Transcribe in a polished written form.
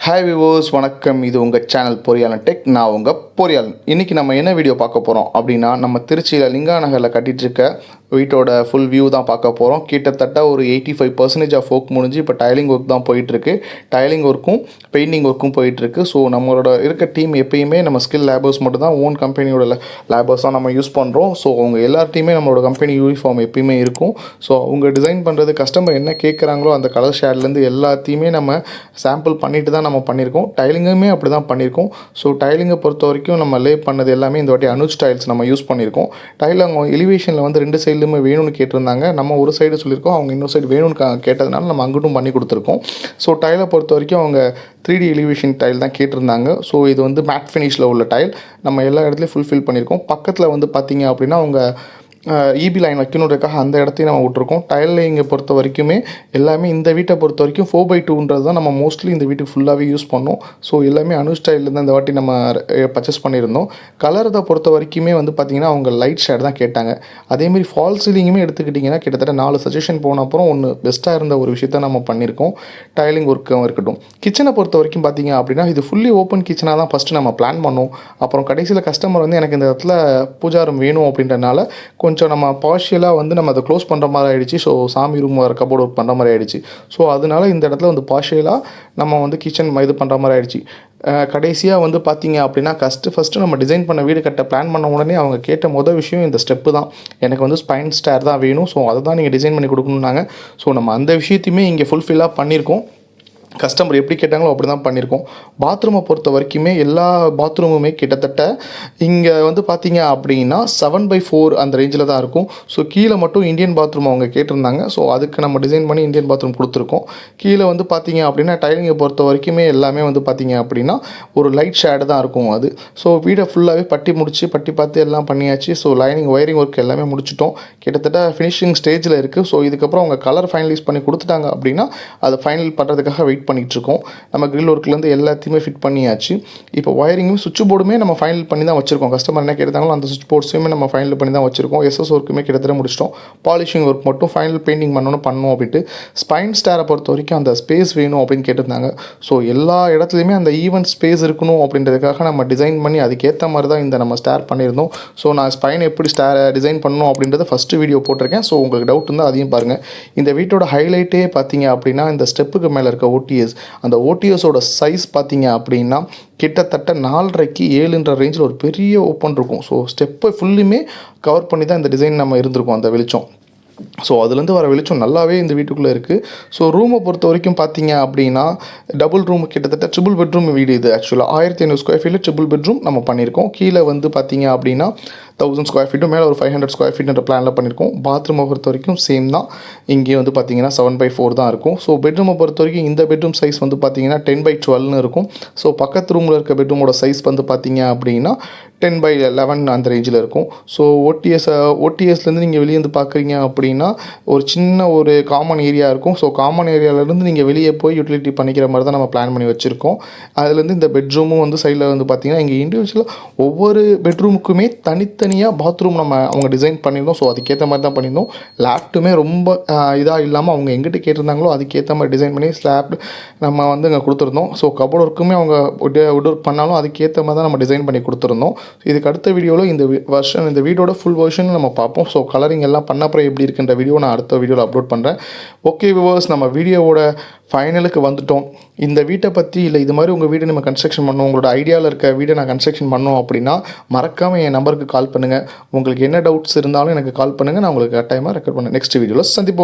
Hi விவோஸ், வணக்கம். இது உங்கள் சேனல் பொறியாளன் டெக். நான் உங்கள் பொறியாளன். இன்றைக்கி நம்ம என்ன வீடியோ பார்க்க போகிறோம் அப்படின்னா, நம்ம திருச்சியில் லிங்கா நகரில் கட்டிகிட்டு இருக்க வீட்டோட ஃபுல் வியூ தான் பார்க்க போகிறோம். கிட்டத்தட்ட ஒரு 85% ஆஃப் ஒர்க் முடிஞ்சு இப்போ டைலிங் ஒர்க் தான் போயிட்டுருக்கு. டைலிங் ஒர்க்கும் பெயிண்டிங் ஒர்க்கும் போயிட்டுருக்கு. ஸோ நம்மளோட இருக்க டீம் எப்பயுமே நம்ம ஸ்கில் லேபர்ஸ் மட்டும் தான், ஓன் கம்பெனியோட லேபர்ஸ் தான் நம்ம யூஸ் பண்ணுறோம். ஸோ அவங்க எல்லார்ட்டையுமே நம்மளோட கம்பெனி யூனிஃபார்ம் எப்பயுமே இருக்கும். ஸோ அவங்க டிசைன் பண்ணுறது, கஸ்டமர் என்ன கேட்குறாங்களோ அந்த கலர் ஷேட்லேருந்து எல்லாத்தையுமே நம்ம சாம்பிள் பண்ணிட்டு தான் நம்ம பண்ணியிருக்கோம். டைலிங்குமே அப்படி தான் பண்ணியிருக்கோம். ஸோ டைலிங்கை பொறுத்த வரைக்கும் நம்ம லே பண்ணது எல்லாமே இந்த வாட்டி அனுஜ் டைல்ஸ் நம்ம யூஸ் பண்ணியிருக்கோம். டைல் அவங்க எலிவேஷனில் வந்து 2 சைடுமே வேணும்னு கேட்டிருந்தாங்க. நம்ம ஒரு சைடு சொல்லியிருக்கோம், அவங்க இன்னொரு சைடு வேணும்னு கேட்டதுனால நம்ம அங்கிட்டும் பண்ணி கொடுத்துருக்கோம். ஸோ டைலை பொறுத்த வரைக்கும் அவங்க 3D எலிவேஷன் டைல் தான் கேட்டிருந்தாங்க. ஸோ இது வந்து மேட் ஃபினிஷில் உள்ள டைல் நம்ம எல்லா இடத்துலையும் ஃபுல்ஃபில் பண்ணியிருக்கோம். பக்கத்தில் வந்து பார்த்திங்க அப்படின்னா அவங்க இபி லைன் வைக்கணுன்றதுக்காக அந்த இடத்தையும் நம்ம விட்ருக்கோம். டைலிங்கை பொறுத்த வரைக்குமே எல்லாமே இந்த வீட்டை பொறுத்த வரைக்கும் 4x2 தான் நம்ம மோஸ்ட்லி இந்த வீட்டுக்கு ஃபுல்லாகவே யூஸ் பண்ணோம். ஸோ எல்லாமே அனுஜ் டைலில் தான் இந்த வாட்டி நம்ம பர்ச்சேஸ் பண்ணியிருந்தோம். கலரை பொறுத்த வரைக்குமே வந்து பார்த்திங்கன்னா அவங்க லைட் ஷேட் தான் கேட்டாங்க. அதேமாதிரி ஃபால் சீலிங்குமே எடுத்துக்கிட்டிங்கன்னா கிட்டத்தட்ட 4 சஜஷன் போன அப்புறம் ஒன்று பெஸ்ட்டாக இருந்த ஒரு விஷயத்த நம்ம பண்ணியிருக்கோம். டைலிங் ஒர்க்கும் இருக்கட்டும். கிச்சனை பொறுத்த வரைக்கும் பார்த்திங்க அப்படின்னா இது ஃபுல்லி ஓப்பன் கிச்சனாக தான் ஃபஸ்ட்டு நம்ம பிளான் பண்ணோம். அப்புறம் கடைசியில் கஸ்டமர் வந்து எனக்கு இந்த இடத்துல பூஜா ரூம் வேணும் அப்படின்றனால கொஞ்சம் நம்ம பார்ஷியலாக வந்து நம்ம அதை க்ளோஸ் பண்ணுற மாதிரி ஆகிடுச்சு. ஸோ சாமி ரூம் வர கபோர்ட் ஒர்க் பண்ணுற மாதிரி ஆகிடுச்சு. ஸோ அதனால இந்த இடத்துல வந்து பார்ஷியலாக நம்ம வந்து கிச்சன் இது பண்ணுற மாதிரி ஆகிடுச்சு. கடைசியாக வந்து பார்த்திங்க அப்படின்னா ஃபஸ்ட்டு நம்ம டிசைன் பண்ண வீடு கட்ட பிளான் பண்ண உடனே அவங்க கேட்ட விஷயம் இந்த ஸ்டெப்பு தான். எனக்கு வந்து ஸ்பைன் ஸ்டேர் தான் வேணும். ஸோ அதை தான் நீங்கள் டிசைன் பண்ணி கொடுக்கணுன்னாங்க. ஸோ நம்ம அந்த விஷயத்தையுமே இங்கே ஃபுல்ஃபில்லாக பண்ணியிருக்கோம். கஸ்டமர் எப்படி கேட்டாங்களோ அப்படி தான் பண்ணியிருக்கோம். பாத்ரூமை பொறுத்த வரைக்குமே எல்லா பாத்ரூமுமே கிட்டத்தட்ட இங்கே வந்து பார்த்திங்க அப்படின்னா 7x4 அந்த ரேஞ்சில் தான் இருக்கும். ஸோ கீழே மட்டும் இந்தியன் பாத்ரூம் அவங்க கேட்டிருந்தாங்க. ஸோ அதுக்கு நம்ம டிசைன் பண்ணி இந்தியன் பாத்ரூம் கொடுத்துருக்கோம். கீழே வந்து பார்த்திங்க அப்படின்னா டைலிங்கை பொறுத்த வரைக்குமே எல்லாமே வந்து பார்த்திங்க அப்படின்னா ஒரு லைட் ஷேடு தான் இருக்கும் அது. ஸோ வீடை ஃபுல்லாகவே பட்டி பார்த்து எல்லாம் பண்ணியாச்சு. ஸோ லைனிங் ஒயரிங் ஒர்க் எல்லாமே முடிச்சிட்டோம். கிட்டத்தட்ட ஃபினிஷிங் ஸ்டேஜில் இருக்குது. ஸோ இதுக்கப்புறம் அவங்க கலர் ஃபைனலைஸ் பண்ணி கொடுத்துட்டாங்க அப்படின்னா அதை ஃபைனல் பண்ணுறதுக்காக வெயிட் பண்ணிகிட்ருக்கோம். நம்ம கிரில் ஒர்க்லேருந்து எல்லாத்தையுமே ஃபிட் பண்ணியாச்சு. இப்போ ஒயரிங்குமே சுவிட்ச் போர்டுமே நம்ம ஃபைனல் பண்ணி தான் வச்சுருக்கோம். கஸ்டமர் என்ன கேட்டாங்களோ அந்த சுவிட்ச் போர்ட்ஸுமே நம்ம ஃபைனல் பண்ணி தான் வச்சுருக்கோம். எஸ்எஸ் ஒர்க்குமே கிட்டத்தட்ட முடிச்சிட்டோம். பாலிஷிங் ஒர்க் மட்டும் ஃபைனல் பெயிண்டிங் பண்ணணும் அப்படின்ட்டு. ஸ்பைன் ஸ்டேரை பொறுத்த வரைக்கும் அந்த ஸ்பேஸ் வேணும் அப்படின்னு கேட்டிருந்தாங்க. ஸோ எல்லா இடத்துலையுமே அந்த ஈவென்ட் ஸ்பேஸ் இருக்கணும் அப்படின்றதுக்காக நம்ம டிசைன் பண்ணி அதுக்கேற்ற மாதிரி தான் இந்த நம்ம ஸ்டேர் பண்ணியிருந்தோம். ஸோ நான் ஸ்பைன் எப்படி ஸ்டேரை டிசைன் பண்ணணும் அப்படின்றத ஃபஸ்ட்டு வீடியோ போட்டிருக்கேன். ஸோ உங்களுக்கு டவுட் இருந்தால் அதையும் பாருங்கள். இந்த வீட்டோட ஹைலைட்டே பார்த்தீங்க அப்படின்னா இந்த ஸ்டெப்புக்கு மேலே இருக்க ஓடிஎஸ். அந்த ஓடிஎஸோட சைஸ் பார்த்தீங்க அப்படின்னா கிட்டத்தட்ட 4.5க்கு 7ன்ற ரேஞ்சில் ஒரு பெரிய ஓப்பன் இருக்கும். ஸோ ஸ்டெப்பை ஃபுல்லுமே கவர் பண்ணி தான் இந்த டிசைன் நம்ம இருந்திருக்கோம். அந்த வெளிச்சம், ஸோ அதுலேருந்து வர வெளிச்சம் நல்லாவே இந்த வீட்டுக்குள்ளே இருக்குது. ஸோ ரூமை பொறுத்த வரைக்கும் பார்த்தீங்க அப்படின்னா டபுள் ரூம், கிட்டத்தட்ட ட்ரிபிள் பெட்ரூம் வீடு இது. ஆக்சுவலாக 1500 ஸ்கொயர் ஃபீட்டில் ட்ரிபிள் பெட்ரூம் நம்ம பண்ணியிருக்கோம். கீழே வந்து பார்த்தீங்க அப்படின்னா 1000 ஸ்கொயர் ஃபீட்டும் மேலே ஒரு 500 ஸ்கொயர் ஃபீட்ன்ற பிளானில் பண்ணியிருக்கோம். பாத்ரூமை பொறுத்த வரைக்கும் சேம் தான். இங்கே வந்து பார்த்தீங்கன்னா 7x4 தான் இருக்கும். ஸோ பெட்ரூமை பொறுத்த வரைக்கும் இந்த பெட்ரூம் சைஸ் வந்து பார்த்தீங்கன்னா 10x12 இருக்கும். ஸோ பக்கத்து ரூமில் இருக்க பெட்ரூமோட சைஸ் வந்து பார்த்தீங்க அப்படின்னா 10x11 அந்த ரேஞ்சில் இருக்கும். ஸோ ஓடிஎஸ்லேருந்து நீங்கள் வெளியே வந்து பார்க்குறீங்க அப்படின்னா ஒரு சின்ன ஒரு காமன் ஏரியா இருக்கும். ஸோ காமன் ஏரியாவிலேருந்து நீங்கள் வெளியே போய் யூட்டிலிட்டி பண்ணிக்கிற மாதிரி தான் நம்ம பிளான் பண்ணி வச்சுருக்கோம். அதுலேருந்து இந்த பெட்ரூமும் வந்து சைடில் வந்து பார்த்திங்கன்னா இங்கே இண்டிவிஜுவலாக ஒவ்வொரு பெட்ரூமுக்குமே தனித்தனியாக பாத்ரூம் நம்ம அவங்க டிசைன் பண்ணியிருந்தோம். ஸோ அதுக்கேற்ற மாதிரி தான் பண்ணியிருந்தோம். லேப்ட்டுமே ரொம்ப இதாக இல்லாமல் அவங்க எங்கிட்ட கேட்டிருந்தாங்களோ அதுக்கேற்ற மாதிரி டிசைன் பண்ணி ஸ்லாப் நம்ம வந்து இங்கே கொடுத்துருந்தோம். ஸோ கபோர்ட் ஒர்க்குமே அவங்க வுட் ஒர்க் பண்ணாலும் அதுக்கேற்ற மாதிரி தான் நம்ம டிசைன் பண்ணி கொடுத்துருந்தோம். இதுக்கு அடுத்த வீடியோவில் இந்த வீடியோட ஃபுல் வெர்ஷன் நம்ம பார்ப்போம். ஸோ கலரிங் எல்லாம் பண்ண அப்புறம் எப்படி இருக்குன்ற வீடியோ நான் அடுத்த வீடியோவில் அப்லோட் பண்ணுறேன். ஓகே வியூவர்ஸ், நம்ம வீடியோவோட ஃபைனலுக்கு வந்துட்டோம். இந்த வீட்டை பற்றி இல்லை இது மாதிரி உங்கள் வீடு நம்ம கன்ஸ்ட்ரக்ஷன் பண்ணோம், உங்களோட ஐடியாவில் இருக்க வீடை நான் கன்ஸ்ட்ரக்ஷன் பண்ணோம் அப்படின்னா மறக்காமல் என் நம்பருக்கு கால் பண்ணுங்கள். உங்களுக்கு என்ன டவுட்ஸ் இருந்தாலும் எனக்கு கால் பண்ணுங்கள். நான் உங்களுக்கு கட்டாயமாக ரெக்கார்ட் பண்ணேன். நெக்ஸ்ட் வீடியோவில் சந்திப்போம்.